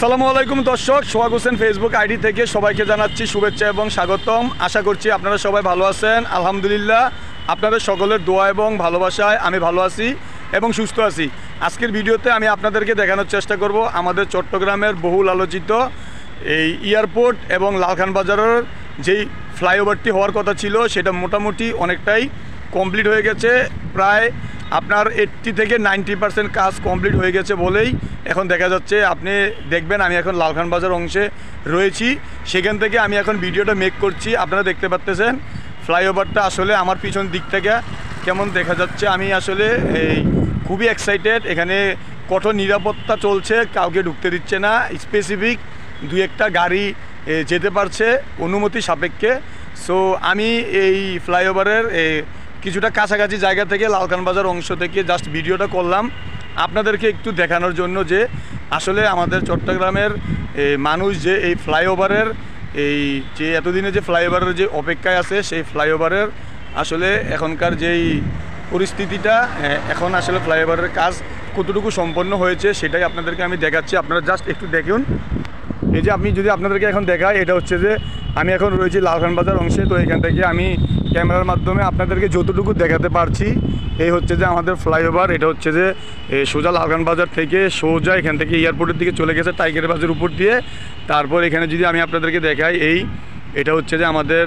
আসসালামু আলাইকুম দর্শক, সোহাগ হোসেন ফেসবুক আইডি থেকে সবাইকে জানাচ্ছি শুভেচ্ছা এবং স্বাগতম। আশা করছি আপনারা সবাই ভালো আছেন। আলহামদুলিল্লাহ, আপনাদের সকলের দোয়া এবং ভালোবাসায় আমি ভালো আছি এবং সুস্থ আছি। আজকের ভিডিওতে আমি আপনাদেরকে দেখানোর চেষ্টা করব আমাদের চট্টগ্রামের বহুল আলোচিত এই এয়ারপোর্ট এবং লালখান বাজারের যেই ফ্লাইওভারটি হওয়ার কথা ছিল সেটা মোটামুটি অনেকটাই কমপ্লিট হয়ে গেছে। প্রায় আপনার 80 থেকে 90% কাজ কমপ্লিট হয়ে গেছে বলেই এখন দেখা যাচ্ছে। আপনি দেখবেন আমি এখন লালখান বাজার অংশে রয়েছি, সেখান থেকে আমি এখন ভিডিওটা মেক করছি। আপনারা দেখতে পাচ্ছেন ফ্লাইওভারটা আসলে আমার পিছন দিক থেকে কেমন দেখা যাচ্ছে। আমি আসলে খুবই এক্সাইটেড। এখানে কঠোর নিরাপত্তা চলছে, কাউকে ঢুকতে দিচ্ছে না। স্পেসিফিক দু একটা গাড়ি যেতে পারছে অনুমতি সাপেক্ষে। সো আমি এই ফ্লাইওভারের কিছুটা কাছাকাছি জায়গা থেকে লালখান বাজার অংশ থেকে জাস্ট ভিডিওটা করলাম আপনাদেরকে একটু দেখানোর জন্য যে আসলে আমাদের চট্টগ্রামের মানুষ যে এই ফ্লাইওভারের যে এতদিনে যে ফ্লাইওভারের যে অপেক্ষায় আছে সেই ফ্লাইওভারের আসলে এখনকার যেই পরিস্থিতিটা, এখন আসলে ফ্লাইওভারের কাজ কতটুকু সম্পন্ন হয়েছে সেটাই আপনাদেরকে আমি দেখাচ্ছি। আপনারা জাস্ট একটু দেখুন। এই যে আমি যদি আপনাদেরকে এখন দেখাই, এটা হচ্ছে যে আমি এখন রয়েছি লালখান বাজার অংশে। তো এখান থেকে আমি ক্যামেরার মাধ্যমে আপনাদেরকে যতটুকু দেখাতে পারছি এই হচ্ছে যে আমাদের ফ্লাইওভার। এটা হচ্ছে যে সোজা লালখান বাজার থেকে সোজা এখান থেকে এয়ারপোর্টের দিকে চলে গেছে টাইগার বাজার উপর দিয়ে। তারপর এখানে যদি আমি আপনাদেরকে দেখাই, এটা হচ্ছে যে আমাদের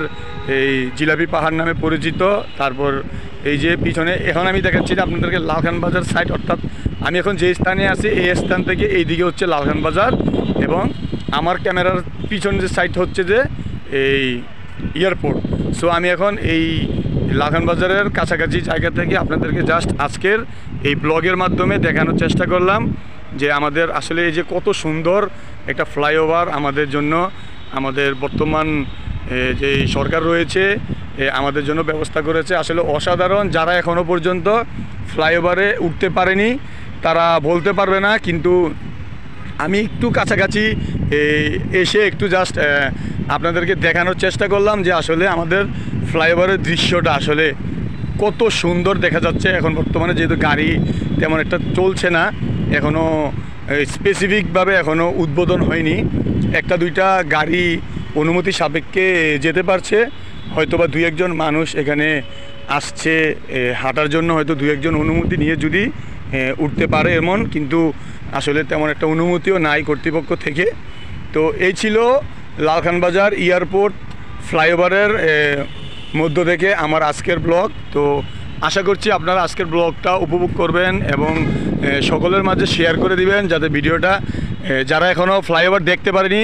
এই জিলাপি পাহাড় নামে পরিচিত। তারপর এই যে পিছনে এখন আমি দেখাচ্ছি যে আপনাদেরকে লালখান বাজার সাইড, অর্থাৎ আমি এখন যে স্থানে আছি এই স্থান থেকে এই দিকে হচ্ছে লালখান বাজার এবং আমার ক্যামেরার পিছনে যে সাইড হচ্ছে যে এই এয়ারপোর্ট। সো আমি এখন এই লালখান বাজারের কাছাকাছি জায়গা থেকে আপনাদেরকে জাস্ট আজকের এই ব্লগের মাধ্যমে দেখানোর চেষ্টা করলাম যে আমাদের আসলে এই যে কত সুন্দর একটা ফ্লাইওভার আমাদের জন্য, আমাদের বর্তমান যে সরকার রয়েছে আমাদের জন্য ব্যবস্থা করেছে। আসলে অসাধারণ। যারা এখনও পর্যন্ত ফ্লাইওভারে উঠতে পারেনি তারা বলতে পারবে না, কিন্তু আমি একটু কাছাকাছি এসে একটু জাস্ট আপনাদেরকে দেখানোর চেষ্টা করলাম যে আসলে আমাদের ফ্লাইওভারের দৃশ্যটা আসলে কত সুন্দর দেখা যাচ্ছে। এখন বর্তমানে যেহেতু গাড়ি তেমন একটা চলছে না, এখনও স্পেসিফিকভাবে এখনও উদ্বোধন হয়নি। একটা দুইটা গাড়ি অনুমতি সাপেক্ষে যেতে পারছে, হয়তোবা দুই একজন মানুষ এখানে আসছে হাঁটার জন্য, হয়তো দুই একজন অনুমতি নিয়ে যদি উঠতে পারে এমন, কিন্তু আসলে তেমন একটা অনুমতিও নাই কর্তৃপক্ষ থেকে। তো এই ছিল লালখান বাজার এয়ারপোর্ট ফ্লাইওভারের মধ্য থেকে আমার আজকের ব্লগ। তো আশা করছি আপনারা আজকের ব্লগটা উপভোগ করবেন এবং সকলের মাঝে শেয়ার করে দিবেন, যাতে ভিডিওটা যারা এখনও ফ্লাইওভার দেখতে পারেনি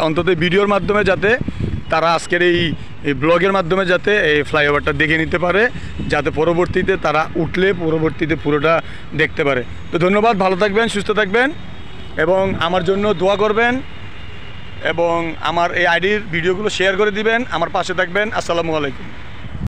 অন্তত ভিডিওর মাধ্যমে যাতে তারা আজকের এই ব্লগের মাধ্যমে যাতে এই ফ্লাইওভারটা দেখে নিতে পারে, যাতে পরবর্তীতে তারা উঠলে পরবর্তীতে পুরোটা দেখতে পারে। তো ধন্যবাদ, ভালো থাকবেন, সুস্থ থাকবেন এবং আমার জন্য দোয়া করবেন এবং আমার এই আইডির ভিডিওগুলো শেয়ার করে দিবেন, আমার পাশে থাকবেন। আসসালামু আলাইকুম।